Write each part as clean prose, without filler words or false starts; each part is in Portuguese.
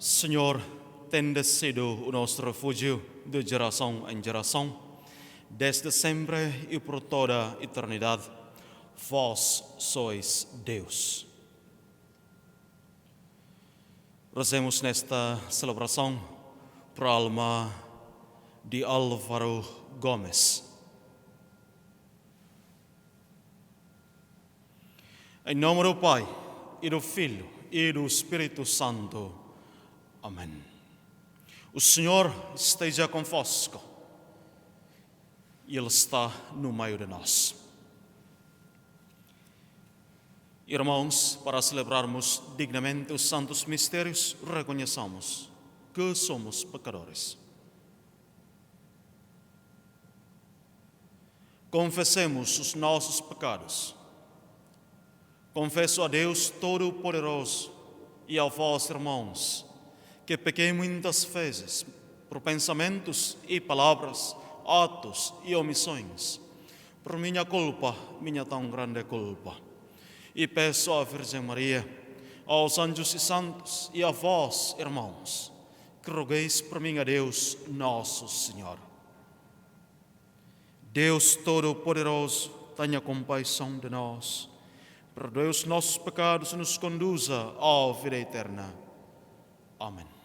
Senhor, tende sido o nosso refúgio de geração em geração, desde sempre e por toda a eternidade. Vós sois Deus. Rezemos nesta celebração por a alma de Álvaro Gomes. Em nome do Pai, e do Filho, e do Espírito Santo. Amém. O Senhor esteja convosco. Ele está no meio de nós. Irmãos, para celebrarmos dignamente os santos mistérios, reconheçamos que somos pecadores. Confessemos os nossos pecados. Confesso a Deus Todo-Poderoso e a vós, irmãos, que pequei muitas vezes por pensamentos e palavras, atos e omissões, por minha culpa, minha tão grande culpa. E peço à Virgem Maria, aos anjos e santos e a vós, irmãos, que rogueis por mim a Deus, nosso Senhor. Deus Todo-Poderoso, tenha compaixão de nós, perdoe os nossos pecados e nos conduza à vida eterna. Amém.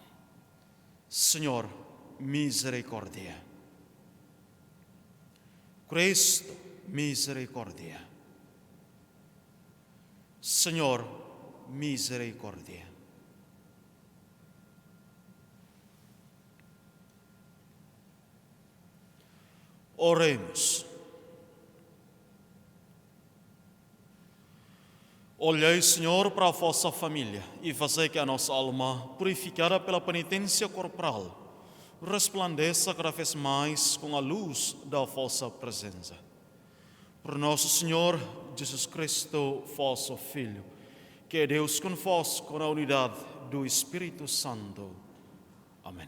Senhor, misericórdia. Cristo, misericórdia. Senhor, misericórdia. Oremos. Olhai, Senhor, para a vossa família e fazei que a nossa alma, purificada pela penitência corporal, resplandeça cada vez mais com a luz da vossa presença. Por nosso Senhor Jesus Cristo, vosso Filho, que é Deus convosco na unidade do Espírito Santo. Amém.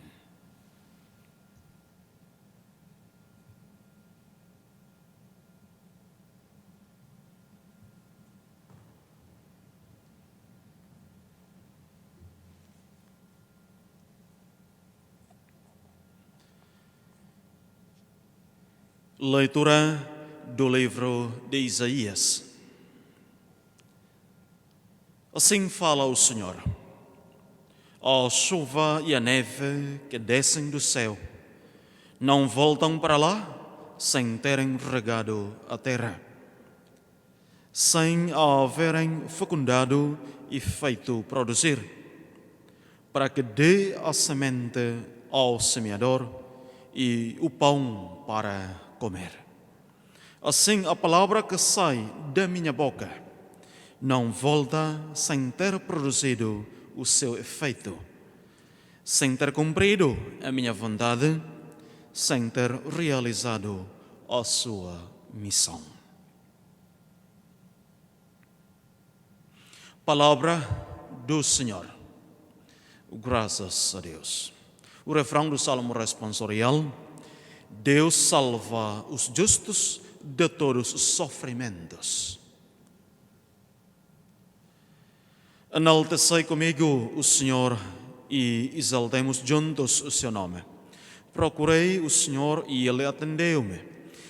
Leitura do livro de Isaías. Assim fala o Senhor: a chuva e a neve que descem do céu não voltam para lá sem terem regado a terra, sem a haverem fecundado e feito produzir, para que dê a semente ao semeador e o pão para comer. Assim, a palavra que sai da minha boca não volta sem ter produzido o seu efeito, sem ter cumprido a minha vontade, sem ter realizado a sua missão. Palavra do Senhor. Graças a Deus. O refrão do Salmo responsorial: Deus salva os justos de todos os sofrimentos. Enaltecei comigo o Senhor e exaltemos juntos o seu nome. Procurei o Senhor e Ele atendeu-me,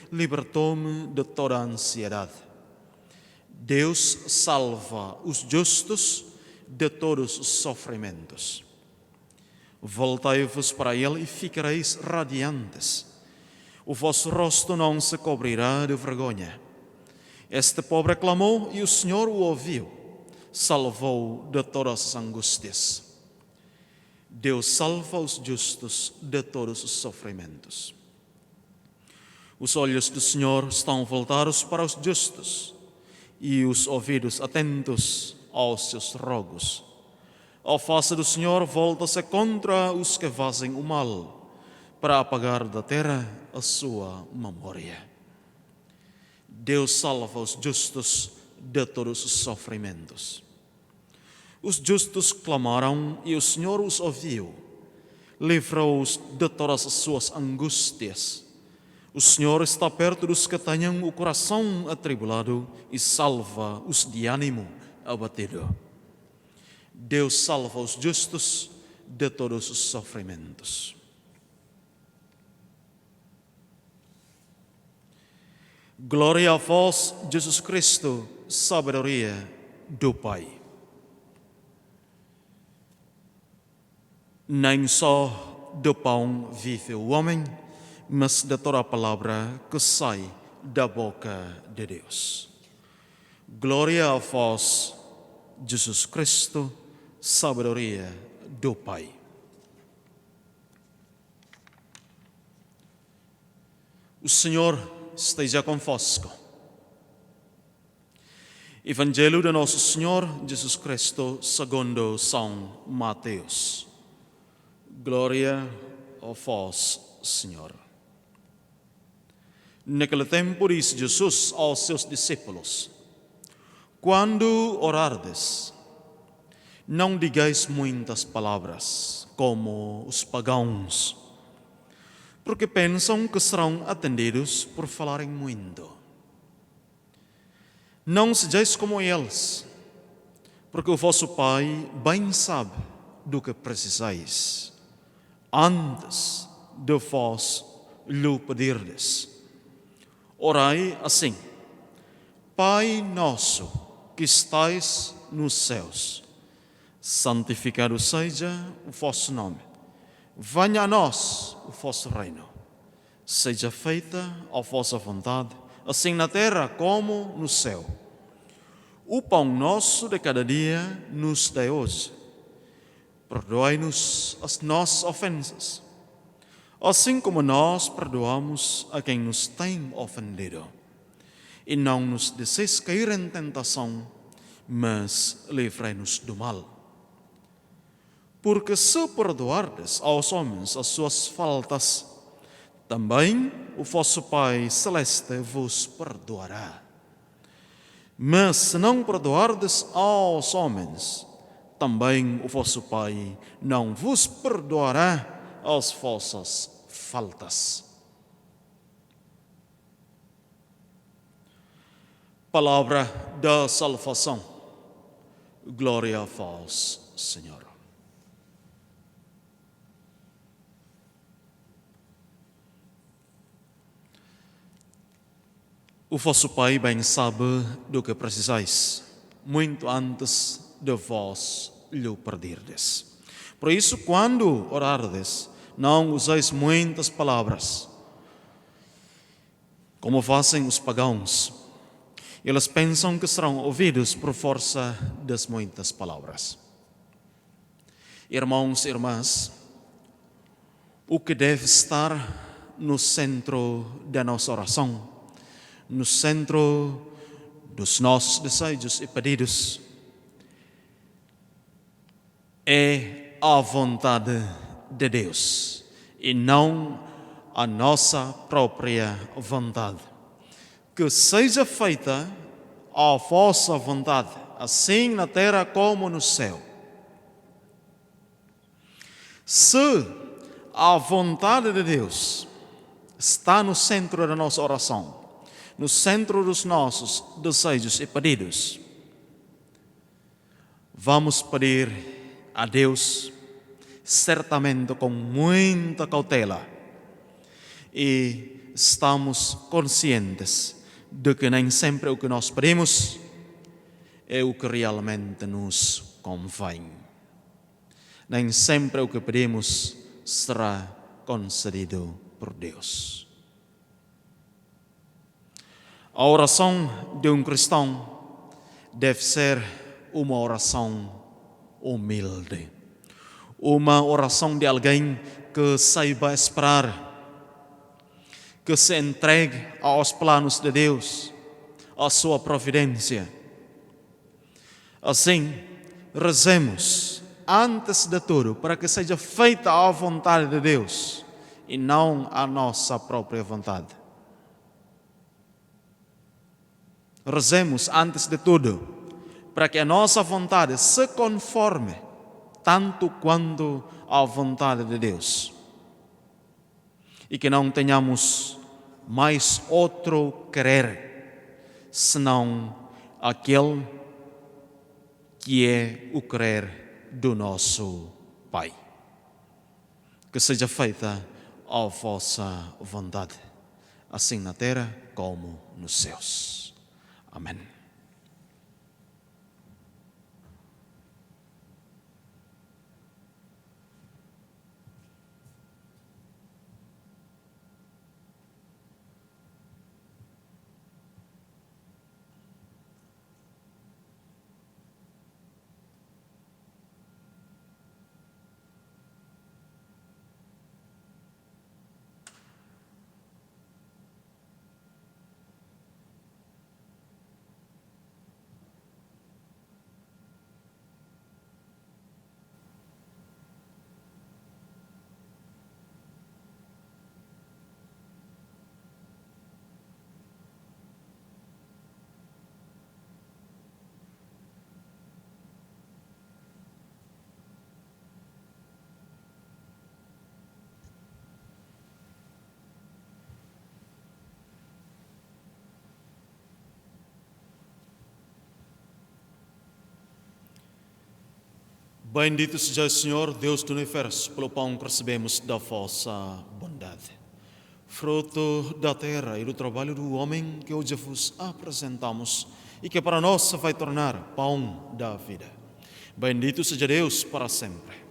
libertou-me de toda a ansiedade. Deus salva os justos de todos os sofrimentos. Voltai-vos para Ele e ficareis radiantes. O vosso rosto não se cobrirá de vergonha. Este pobre clamou e o Senhor o ouviu, salvou de todas as angústias. Deus salva os justos de todos os sofrimentos. Os olhos do Senhor estão voltados para os justos e os ouvidos atentos aos seus rogos. A face do Senhor volta-se contra os que fazem o mal, para apagar da terra a sua memória. Deus salva os justos de todos os sofrimentos. Os justos clamaram e o Senhor os ouviu, livrou-os de todas as suas angústias. O Senhor está perto dos que tenham o coração atribulado e salva os de ânimo abatido. Deus salva os justos de todos os sofrimentos. Glória a vós, Jesus Cristo, sabedoria do Pai. Nem só do pão vive o homem, mas de toda a palavra que sai da boca de Deus. Glória a vós, Jesus Cristo, sabedoria do Pai. O Senhor esteja convosco. Evangelho de Nosso Senhor Jesus Cristo segundo São Mateus. Glória a vós, Senhor. Naquele tempo disse Jesus aos seus discípulos: quando orardes, não digais muitas palavras, como os pagãos, porque pensam que serão atendidos por falarem muito. Não sejais como eles, porque o vosso Pai bem sabe do que precisais, antes de vós lhe pedirdes. Orai assim: Pai nosso que estais nos céus, santificado seja o vosso nome. Venha a nós o vosso reino. Seja feita a vossa vontade, assim na terra como no céu. O pão nosso de cada dia nos dai hoje. Perdoai-nos as nossas ofensas, assim como nós perdoamos a quem nos tem ofendido. E não nos deixeis cair em tentação, mas livrai-nos do mal. Porque se perdoardes aos homens as suas faltas, também o vosso Pai Celeste vos perdoará. Mas se não perdoardes aos homens, também o vosso Pai não vos perdoará as vossas faltas. Palavra da salvação. Glória a vós, Senhor. O vosso Pai bem sabe do que precisais, muito antes de vós lhe pedirdes. Por isso, quando orardes, não useis muitas palavras, como fazem os pagãos. Eles pensam que serão ouvidos por força das muitas palavras. Irmãos e irmãs, o que deve estar no centro da nossa oração, no centro dos nossos desejos e pedidos, é a vontade de Deus e não a nossa própria vontade. Que seja feita a vossa vontade, assim na terra como no céu. Se a vontade de Deus está no centro da nossa oração, no centro dos nossos desejos e pedidos, vamos pedir a Deus certamente com muita cautela e estamos conscientes de que nem sempre o que nós pedimos é o que realmente nos convém. Nem sempre o que pedimos será concedido por Deus. A oração de um cristão deve ser uma oração humilde, uma oração de alguém que saiba esperar, que se entregue aos planos de Deus, à sua providência. Assim, rezemos antes de tudo para que seja feita a vontade de Deus e não a nossa própria vontade. Rezemos antes de tudo para que a nossa vontade se conforme tanto quanto à vontade de Deus e que não tenhamos mais outro querer senão aquele que é o querer do nosso Pai. que seja feita a vossa vontade, assim na terra como nos céus. Amém. Bendito seja o Senhor, Deus do universo, pelo pão que recebemos da vossa bondade. Fruto da terra e do trabalho do homem que hoje vos apresentamos e que para nós se vai tornar pão da vida. Bendito seja Deus para sempre.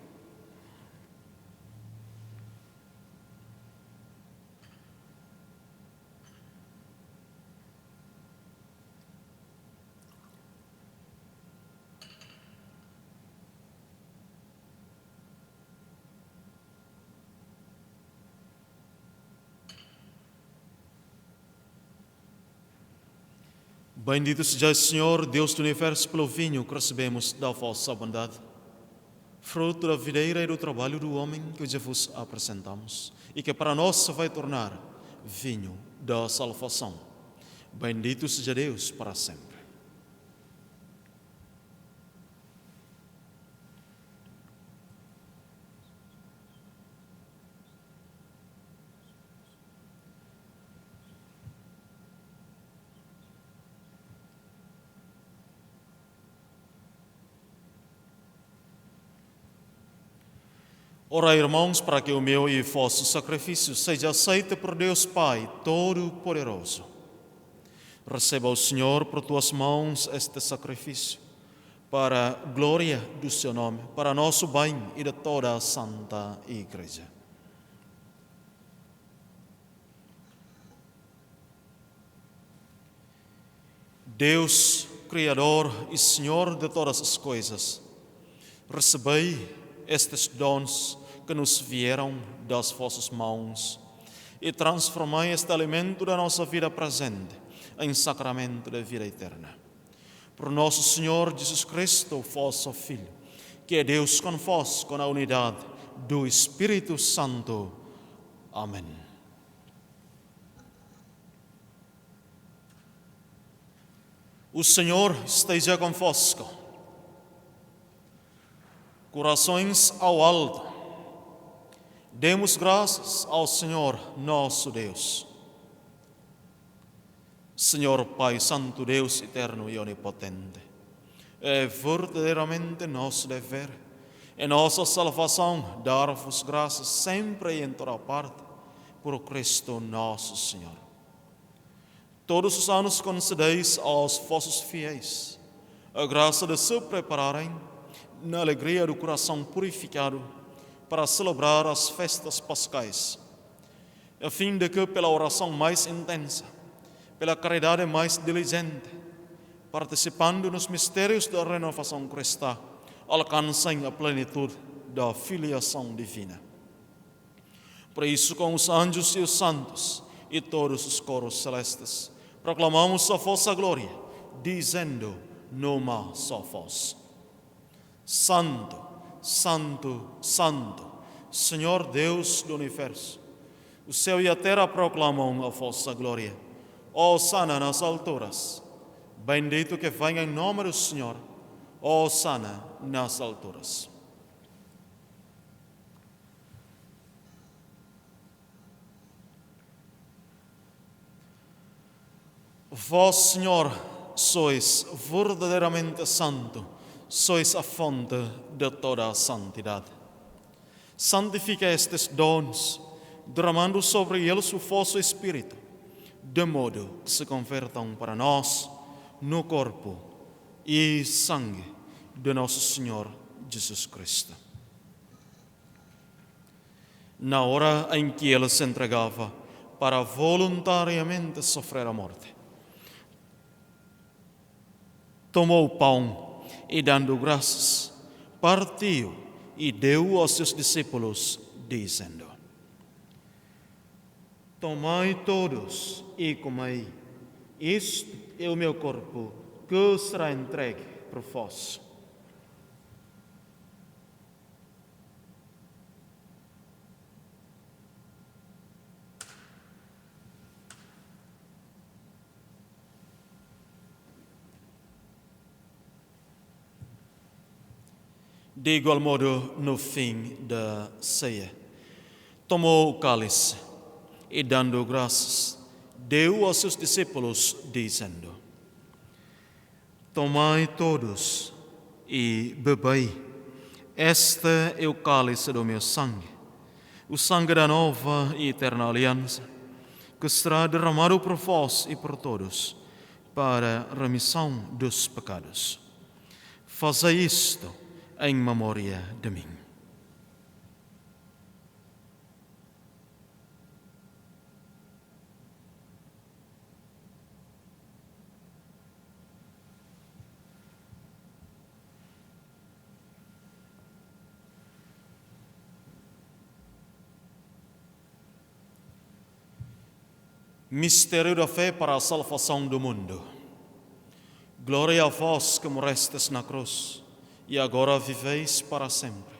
Bendito seja o Senhor, Deus do universo, pelo vinho que recebemos da vossa bondade. Fruto da videira e do trabalho do homem que hoje vos apresentamos e que para nós se vai tornar vinho da salvação. Bendito seja Deus para sempre. Ora, irmãos, para que o meu e vosso sacrifício seja aceito por Deus Pai Todo-Poderoso. Receba o Senhor por tuas mãos este sacrifício, para a glória do seu nome, para nosso bem e de toda a Santa Igreja. Deus, Criador e Senhor de todas as coisas, recebei estes dons que nos vieram das vossas mãos e transformai este alimento da nossa vida presente em sacramento da vida eterna. Por nosso Senhor Jesus Cristo, vosso Filho, que é Deus convosco na unidade do Espírito Santo. Amém. O Senhor esteja convosco. Corações ao alto. Demos graças ao Senhor nosso Deus. Senhor Pai Santo, Deus eterno e onipotente, é verdadeiramente nosso dever, é nossa salvação, dar-vos graças sempre e em toda parte, por Cristo nosso Senhor. Todos os anos concedeis aos vossos fiéis a graça de se prepararem na alegria do coração purificado para celebrar as festas pascais, a fim de que pela oração mais intensa, pela caridade mais diligente, participando nos mistérios da renovação cristã, alcancem a plenitude da filiação divina. Por isso, com os anjos e os santos e todos os coros celestes, proclamamos a vossa glória, dizendo numa só voz: Santo, Santo, Santo, Senhor Deus do universo, o céu e a terra proclamam a vossa glória. Hosana nas alturas, bendito que venha em nome do Senhor, hosana nas alturas. Vós, Senhor, sois verdadeiramente santo, sois a fonte de toda a santidade. Santifica estes dons, derramando sobre eles o vosso Espírito, de modo que se convertam para nós no corpo e sangue de nosso Senhor Jesus Cristo. Na hora em que ele se entregava para voluntariamente sofrer a morte, tomou o pão e, dando graças, partiu e deu aos seus discípulos, dizendo: Tomai todos e comei, isto é o meu corpo, que será entregue por vós. De igual modo, no fim da ceia, tomou o cálice e, dando graças, deu aos seus discípulos, dizendo: Tomai todos e bebei, este é o cálice do meu sangue, o sangue da nova e eterna aliança, que será derramado por vós e por todos, para a remissão dos pecados. Fazei isto em memória de mim. Mistério da fé para a salvação do mundo. Glória a vós que morestes na cruz e agora viveis para sempre.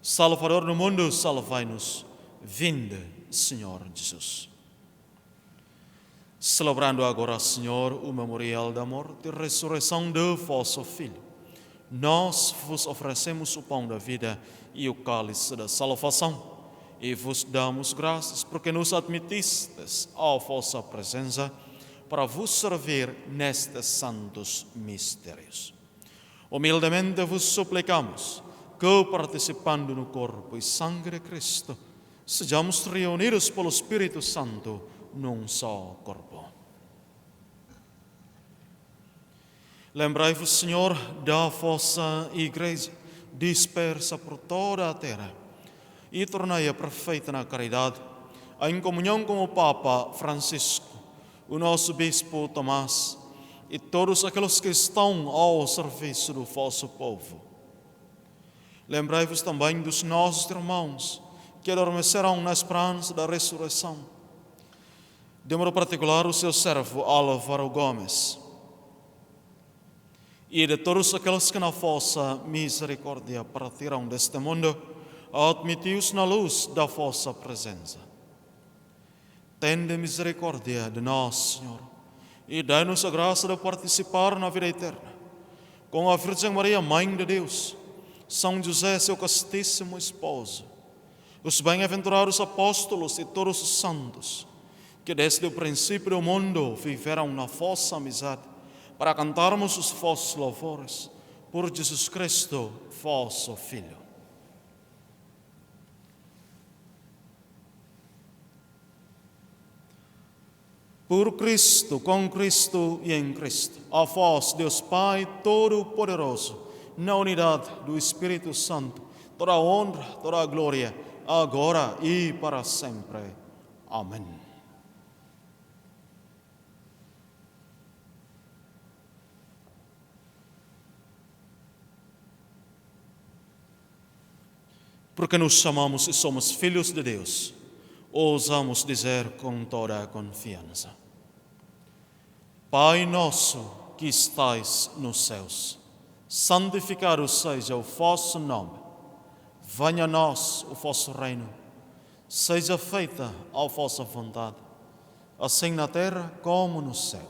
Salvador do mundo, salvai-nos. Vinde, Senhor Jesus. Celebrando agora, Senhor, o memorial da morte e ressurreição de vosso Filho, nós vos oferecemos o pão da vida e o cálice da salvação e vos damos graças porque nos admitistes à vossa presença para vos servir nestes santos mistérios. Humildemente vos suplicamos que, participando no corpo e sangue de Cristo, sejamos reunidos pelo Espírito Santo num só corpo. Lembrai-vos, Senhor, da vossa Igreja dispersa por toda a terra e tornai-a perfeita na caridade, em comunhão com o Papa Francisco, o nosso Bispo Tomás e todos aqueles que estão ao serviço do vosso povo. Lembrai-vos também dos nossos irmãos que adormeceram na esperança da ressurreição, de modo particular o seu servo Álvaro Gomes, e de todos aqueles que na vossa misericórdia partiram deste mundo, admiti-os na luz da vossa presença. Tende misericórdia de nós, Senhor, e dai-nos a graça de participar na vida eterna, com a Virgem Maria, Mãe de Deus, São José, seu castíssimo esposo, os bem-aventurados apóstolos e todos os santos, que desde o princípio do mundo viveram na vossa amizade, para cantarmos os vossos louvores, por Jesus Cristo, vosso Filho. Por Cristo, com Cristo e em Cristo, a vós, Deus Pai Todo-Poderoso, na unidade do Espírito Santo, toda a honra, toda a glória, agora e para sempre. Amém. Porque nos chamamos e somos filhos de Deus, ousamos dizer com toda a confiança: Pai nosso que estais nos céus, santificado seja o vosso nome. Venha a nós o vosso reino. Seja feita a vossa vontade, assim na terra como no céu.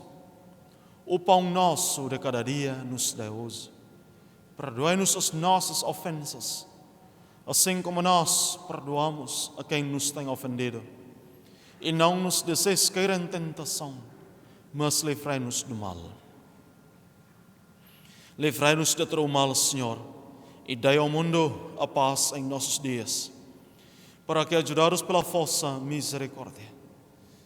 O pão nosso de cada dia nos dê hoje. Perdoai-nos as nossas ofensas, assim como nós perdoamos a quem nos tem ofendido. E não nos deixeis cair em tentação, mas livrai-nos do mal. Livrai-nos de todo o mal, Senhor, e dai ao mundo a paz em nossos dias. para que, ajudados pela vossa misericórdia,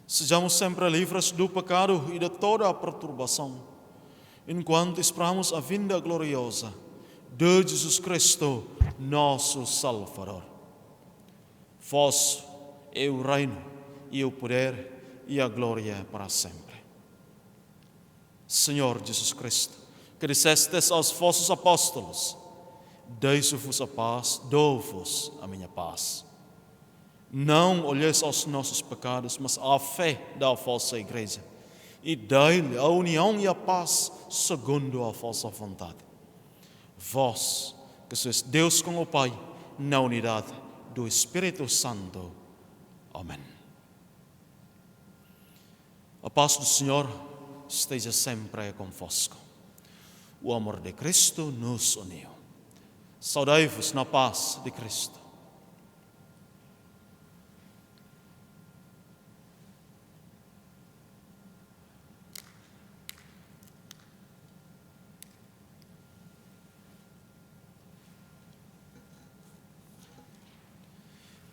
sejamos sempre livres do pecado e de toda a perturbação, enquanto esperamos a vinda gloriosa de Jesus Cristo, nosso Salvador. Vós é o reino, e o poder, e a glória para sempre. Senhor Jesus Cristo, que dissestes aos vossos apóstolos: deixo-vos a paz, dou-vos a minha paz. Não olheis aos nossos pecados, mas à fé da vossa Igreja, e dai-lhe a união e a paz segundo a vossa vontade. Vós, que sois Deus com o Pai, na unidade do Espírito Santo. Amém. A paz do Senhor esteja sempre convosco. O amor de Cristo nos uniu. Saudai-vos na paz de Cristo.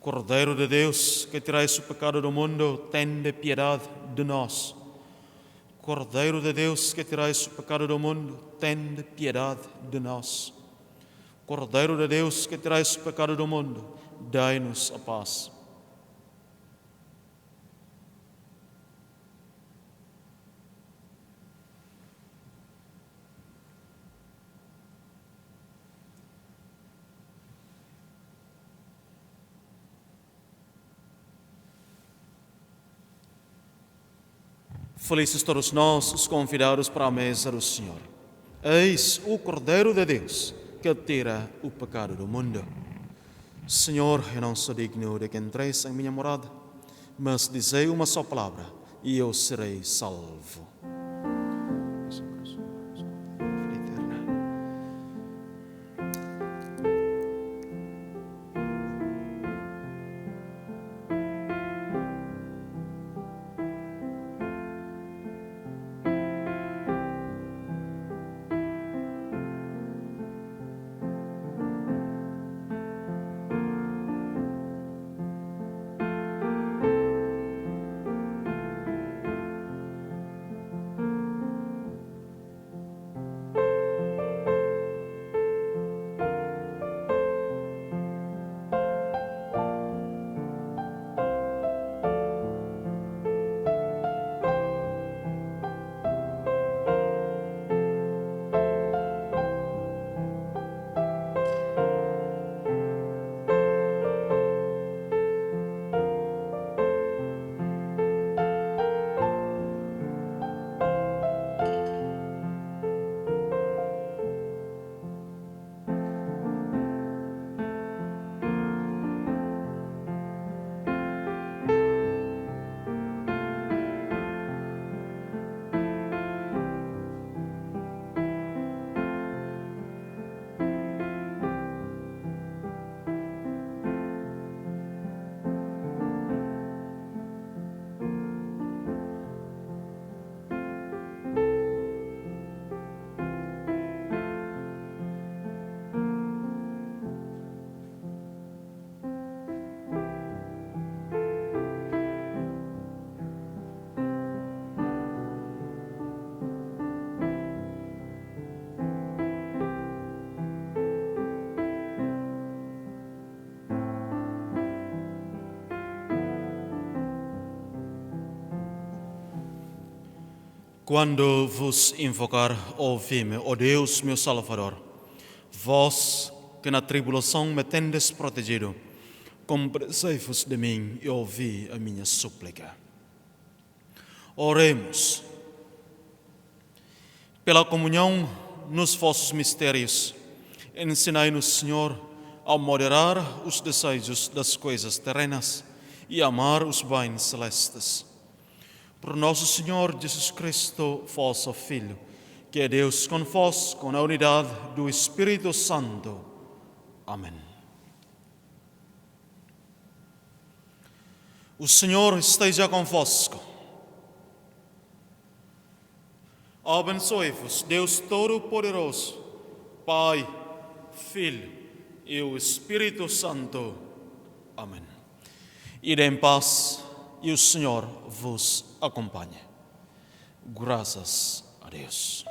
Cordeiro de Deus, que tirais o pecado do mundo, tende piedade de nós. Cordeiro de Deus, que tirais o pecado do mundo, tende piedade de nós. Cordeiro de Deus, que tirais o pecado do mundo, dai-nos a paz. Felizes todos nós, os convidados para a mesa do Senhor. Eis o Cordeiro de Deus, que tira o pecado do mundo. Senhor, eu não sou digno de que entreis em minha morada, mas dizei uma só palavra e eu serei salvo. Quando vos invocar, ouvi-me, ó Deus, meu Salvador. Vós, que na tribulação me tendes protegido, compadecei-vos de mim e ouvi a minha súplica. Oremos. Pela comunhão nos vossos mistérios, ensinai-nos, Senhor, a moderar os desejos das coisas terrenas e amar os bens celestes. Por nosso Senhor Jesus Cristo, vosso Filho, que é Deus convosco na unidade do Espírito Santo. Amém. O Senhor esteja convosco. Abençoe-vos, Deus Todo-Poderoso, Pai, Filho e o Espírito Santo. Amém. Ide em paz e o Senhor vos acompanhe. Graças a Deus.